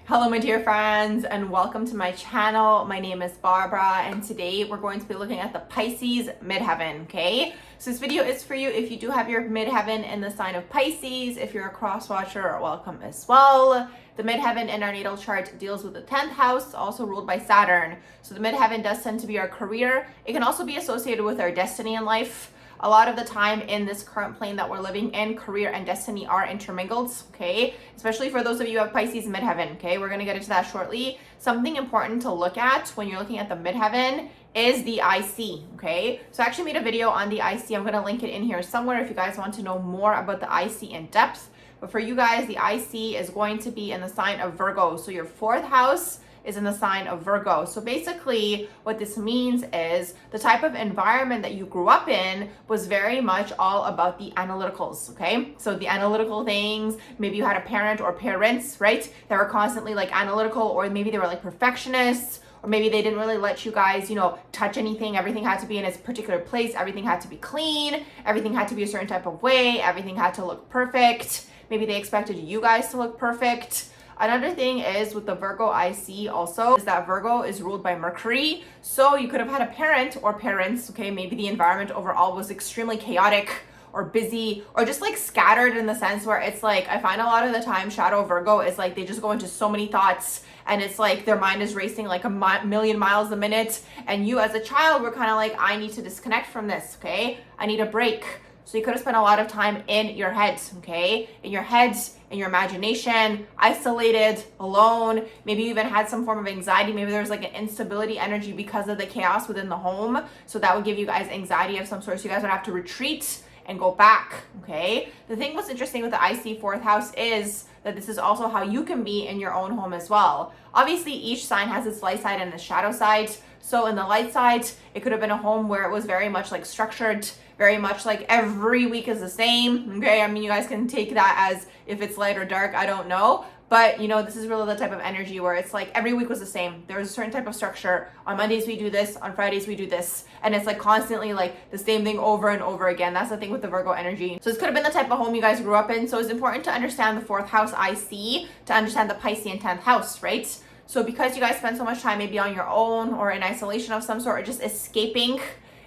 Hello my dear friends and welcome to my channel. My name is Barbara and today we're going to be looking at the Pisces Midheaven, okay? So this video is for you if you do have your midheaven in the sign of Pisces. If you're a cross watcher, welcome as well. The midheaven in our natal chart deals with the 10th house, also ruled by Saturn. So the midheaven does tend to be our career. It can also be associated with our destiny in life. A lot of the time in this current plane that we're living in, career and destiny are intermingled, okay? Especially for those of you who have Pisces midheaven, okay? We're gonna get into that shortly. Something important to look at when you're looking at the midheaven is the IC, okay? So I actually made a video on the IC. I'm gonna link it in here somewhere if you guys want to know more about the IC in depth. But for you guys, the IC is going to be in the sign of Virgo. So your 4th house is in the sign of Virgo. So basically what this means is the type of environment that you grew up in was very much all about the analyticals, okay? So the analytical things, maybe you had a parent or parents, right? That were constantly like analytical, or maybe they were like perfectionists, or maybe they didn't really let you guys, touch anything. Everything had to be in its particular place. Everything had to be clean. Everything had to be a certain type of way. Everything had to look perfect. Maybe they expected you guys to look perfect. Another thing is with the Virgo IC also is that Virgo is ruled by Mercury. So you could have had a parent or parents, okay, maybe the environment overall was extremely chaotic or busy or just like scattered, in the sense where it's like, I find a lot of the time shadow Virgo is like they just go into so many thoughts and it's like their mind is racing like a million miles a minute. And you as a child were kind of like, I need to disconnect from this, okay? I need a break. So you could have spent a lot of time in your head, okay? In your head, in your imagination, isolated, alone. Maybe you even had some form of anxiety. Maybe there was like an instability energy because of the chaos within the home. So that would give you guys anxiety of some sort. So you guys would have to retreat and go back, okay? The thing what's interesting with the IC 4th house is that this is also how you can be in your own home as well. Obviously, each sign has its light side and its shadow side. So in the light side, it could have been a home where it was very much like structured, very much like every week is the same, okay? I mean, you guys can take that as if it's light or dark, I don't know. But this is really the type of energy where it's like every week was the same. There was a certain type of structure. On Mondays we do this, on Fridays we do this. And it's like constantly like the same thing over and over again. That's the thing with the Virgo energy. So this could have been the type of home you guys grew up in. So it's important to understand the 4th house IC to understand the Piscean 10th house, right? So because you guys spend so much time maybe on your own or in isolation of some sort, or just escaping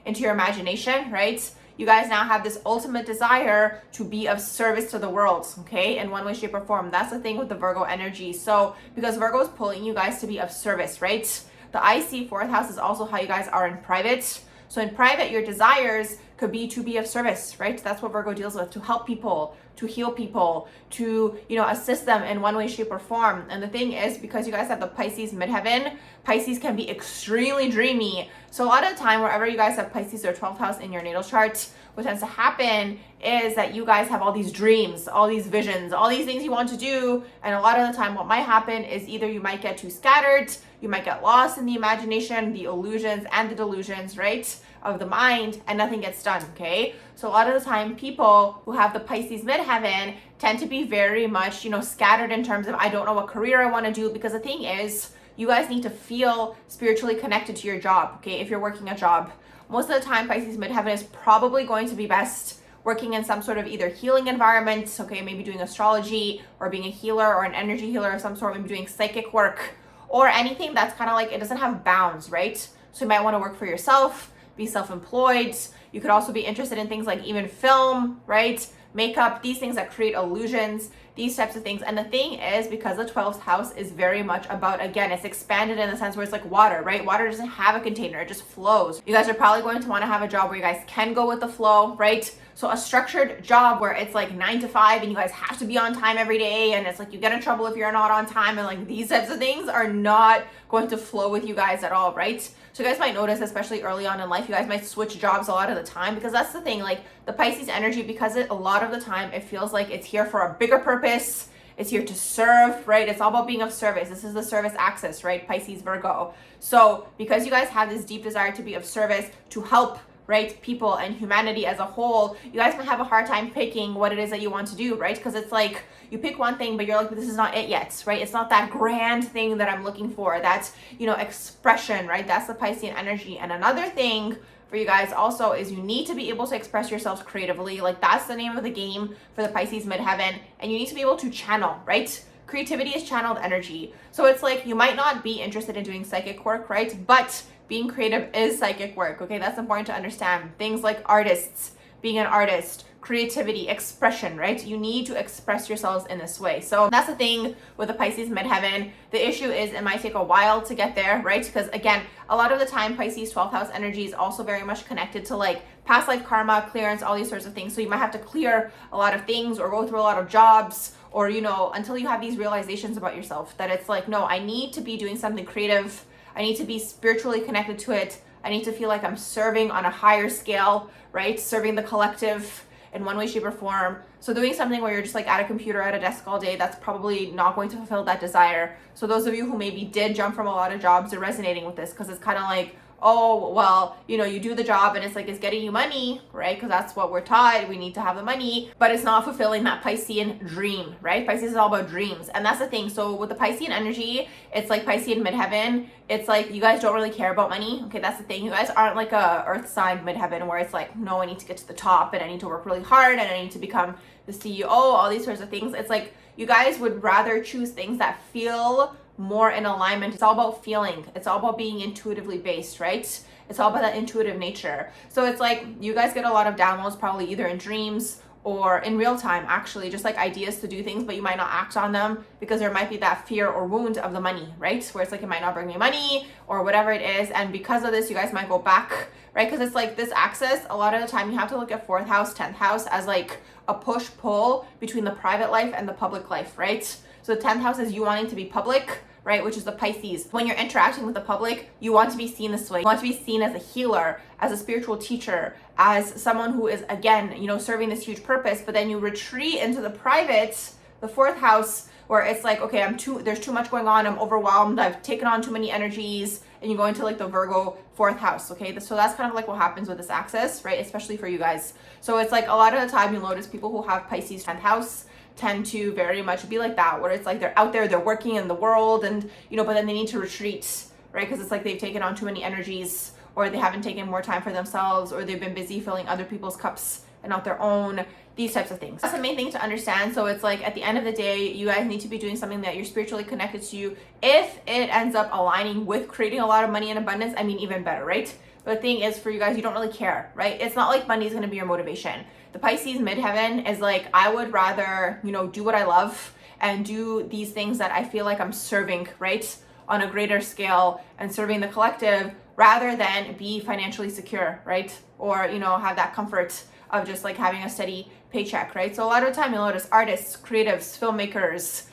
into your imagination, right? You guys now have this ultimate desire to be of service to the world, okay? In one way, shape, or form. That's the thing with the Virgo energy. So because Virgo is pulling you guys to be of service, right? The IC 4th house is also how you guys are in private. So in private, your desires could be to be of service, right? That's what Virgo deals with, to help people, to heal people, to, assist them in one way, shape, or form. And the thing is, because you guys have the Pisces midheaven, Pisces can be extremely dreamy. So a lot of the time, wherever you guys have Pisces or 12th house in your natal chart, what tends to happen is that you guys have all these dreams, all these visions, all these things you want to do. And a lot of the time, what might happen is either you might get too scattered, you might get lost in the imagination, the illusions and the delusions, right, of the mind, and nothing gets done, okay? So a lot of the time, people who have the Pisces midheaven tend to be very much, scattered in terms of, I don't know what career I want to do, because the thing is, you guys need to feel spiritually connected to your job, okay? If you're working a job, most of the time, Pisces midheaven is probably going to be best working in some sort of either healing environment, okay, maybe doing astrology or being a healer or an energy healer of some sort, maybe doing psychic work or anything that's kind of like, it doesn't have bounds, right? So you might want to work for yourself, be self-employed. You could also be interested in things like even film, right? Makeup, these things that create illusions, these types of things. And the thing is, because the 12th house is very much about, again, it's expanded in the sense where it's like water, right? Water doesn't have a container, it just flows. You guys are probably going to want to have a job where you guys can go with the flow, right? So a structured job where it's like 9 to 5 and you guys have to be on time every day, and it's like you get in trouble if you're not on time, and like these types of things are not going to flow with you guys at all, right? So you guys might notice, especially early on in life, you guys might switch jobs a lot of the time, because that's the thing, like the Pisces energy, because a lot of the time it feels like it's here for a bigger purpose. It's here to serve, right? It's all about being of service. This is the service axis, right? Pisces, Virgo. So because you guys have this deep desire to be of service, to help, right, people and humanity as a whole, you guys might have a hard time picking what it is that you want to do, right? Because it's like you pick one thing, but you're like, but this is not it yet, right? It's not that grand thing that I'm looking for. That's, expression, right? That's the Piscean energy. And another thing for you guys also is you need to be able to express yourselves creatively. Like that's the name of the game for the Pisces midheaven. And you need to be able to channel, right? creativity is channeled energy. So it's like you might not be interested in doing psychic work, right? But being creative is psychic work, okay? That's important to understand. Things like artists, being an artist, creativity, expression, right? You need to express yourselves in this way. So that's the thing with the Pisces midheaven. The issue is it might take a while to get there, right? Because again, a lot of the time Pisces 12th house energy is also very much connected to like past life karma, clearance, all these sorts of things. So you might have to clear a lot of things or go through a lot of jobs, or, you know, until you have these realizations about yourself that it's like, no, I need to be doing something creative. I need to be spiritually connected to it. I need to feel like I'm serving on a higher scale, right? Serving the collective in one way, shape, or form. So doing something where you're just like at a computer, at a desk all day, that's probably not going to fulfill that desire. So those of you who maybe did jump from a lot of jobs are resonating with this, because it's kind of like, oh, well, you know, you do the job and it's like, it's getting you money, right? Because that's what we're taught. We need to have the money, but it's not fulfilling that Piscean dream, right? Pisces is all about dreams. And that's the thing. So with the Piscean energy, it's like Piscean midheaven. It's like, you guys don't really care about money. Okay. That's the thing. You guys aren't like a earth sign midheaven where it's like, no, I need to get to the top and I need to work really hard and I need to become the CEO, all these sorts of things. It's like, you guys would rather choose things that feel more in alignment. It's all about feeling. It's all about being intuitively based, right? It's all about that intuitive nature. So it's like you guys get a lot of downloads probably either in dreams or in real time, actually, just like ideas to do things, but you might not act on them because there might be that fear or wound of the money, right? Where it's like, it might not bring me money or whatever it is. And because of this, you guys might go back, right? Because it's like this axis, a lot of the time you have to look at 4th house, 10th house as like a push pull between the private life and the public life, right? So the 10th house is you wanting to be public, right? Which is the Pisces. When you're interacting with the public, you want to be seen this way. You want to be seen as a healer, as a spiritual teacher, as someone who is, again, you know, serving this huge purpose, but then you retreat into the private, the 4th house, where it's like, okay, there's too much going on. I'm overwhelmed. I've taken on too many energies, and you go into like the Virgo 4th house. Okay. So that's kind of like what happens with this axis, right? Especially for you guys. So it's like a lot of the time you'll notice people who have Pisces 10th house tend to very much be like that, where it's like they're out there, they're working in the world, and, you know, but then they need to retreat, right? Because it's like they've taken on too many energies, or they haven't taken more time for themselves, or they've been busy filling other people's cups and not their own, these types of things. That's the main thing to understand. So it's like, at the end of the day, you guys need to be doing something that you're spiritually connected to. If it ends up aligning with creating a lot of money and abundance, I mean, even better, right? But the thing is, for you guys, you don't really care, right? It's not like money is going to be your motivation. The Pisces midheaven is like, I would rather, you know, do what I love and do these things that I feel like I'm serving, right, on a greater scale and serving the collective, rather than be financially secure, right? Or, you know, have that comfort of just like having a steady paycheck, right? So a lot of the time you'll notice artists, creatives, filmmakers,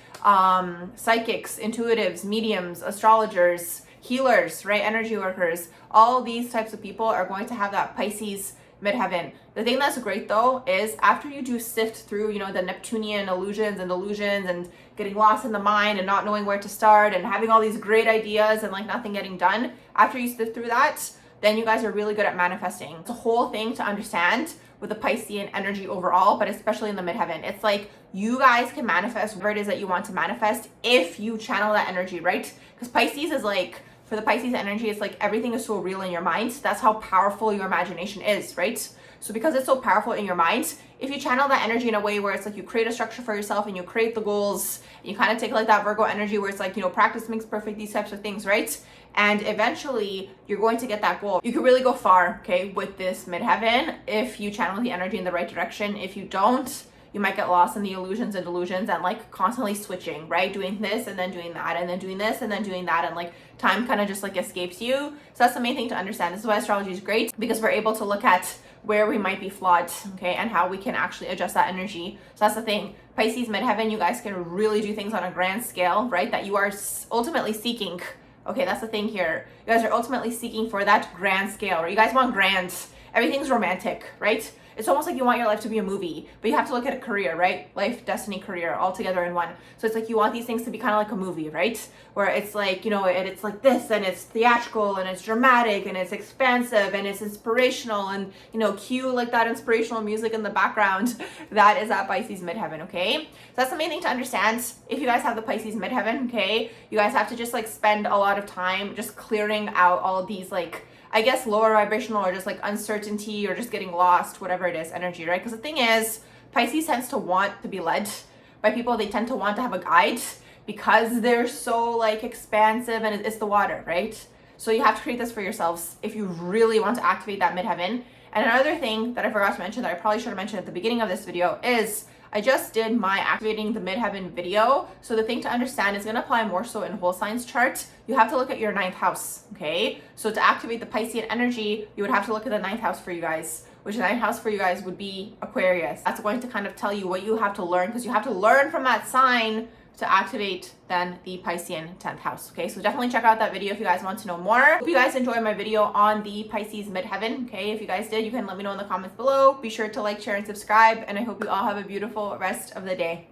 psychics, intuitives, mediums, astrologers, healers, right? Energy workers, all these types of people are going to have that Pisces midheaven. The thing that's great though is after you do sift through, you know, the Neptunian illusions and delusions and getting lost in the mind and not knowing where to start and having all these great ideas and like nothing getting done, after you sift through that, then you guys are really good at manifesting. It's a whole thing to understand with the Piscean energy overall, but especially in the midheaven. It's like you guys can manifest whatever it is that you want to manifest if you channel that energy, right? Because Pisces is like, for the Pisces energy, it's like everything is so real in your mind. That's how powerful your imagination is, right? So because it's so powerful in your mind, if you channel that energy in a way where it's like you create a structure for yourself and you create the goals, and you kind of take like that Virgo energy where it's like, you know, practice makes perfect, these types of things, right? And eventually you're going to get that goal. You can really go far, okay, with this midheaven if you channel the energy in the right direction. If you don't, you might get lost in the illusions and delusions and like constantly switching, right? Doing this and then doing that and then doing this and then doing that, and like time kind of just like escapes you. So that's the main thing to understand. This is why astrology is great, because we're able to look at where we might be flawed, okay, and how we can actually adjust that energy. So that's the thing. Pisces midheaven, you guys can really do things on a grand scale, right? That you are ultimately seeking. Okay, that's the thing here. You guys are ultimately seeking for that grand scale, or you guys want grand. Everything's romantic, right? It's almost like you want your life to be a movie, but you have to look at a career, right? Life, destiny, career, all together in one. So it's like you want these things to be kind of like a movie, right? Where it's like, you know, it's like this, and it's theatrical, and it's dramatic, and it's expansive, and it's inspirational, and, you know, cue like that inspirational music in the background. That is that Pisces midheaven, okay? So that's the main thing to understand. If you guys have the Pisces midheaven, okay, you guys have to just like spend a lot of time just clearing out all of these like, I guess, lower vibrational or just like uncertainty or just getting lost, whatever it is, energy, right? Because the thing is, Pisces tends to want to be led by people. They tend to want to have a guide. because they're so like expansive and it's the water, right? So you have to create this for yourselves if you really want to activate that midheaven. And another thing that I forgot to mention that I probably should have mentioned at the beginning of this video is I just did my activating the midheaven video. So the thing to understand is going to apply more so in whole signs chart. You have to look at your 9th house, okay? So to activate the Piscean energy, you would have to look at the 9th house for you guys, which the 9th house for you guys would be Aquarius. That's going to kind of tell you what you have to learn, because you have to learn from that sign to activate then the Piscean 10th house. Okay, so definitely check out that video if you guys want to know more. Hope you guys enjoyed my video on the Pisces midheaven. Okay, if you guys did, you can let me know in the comments below. Be sure to like, share, and subscribe, and I hope you all have a beautiful rest of the day.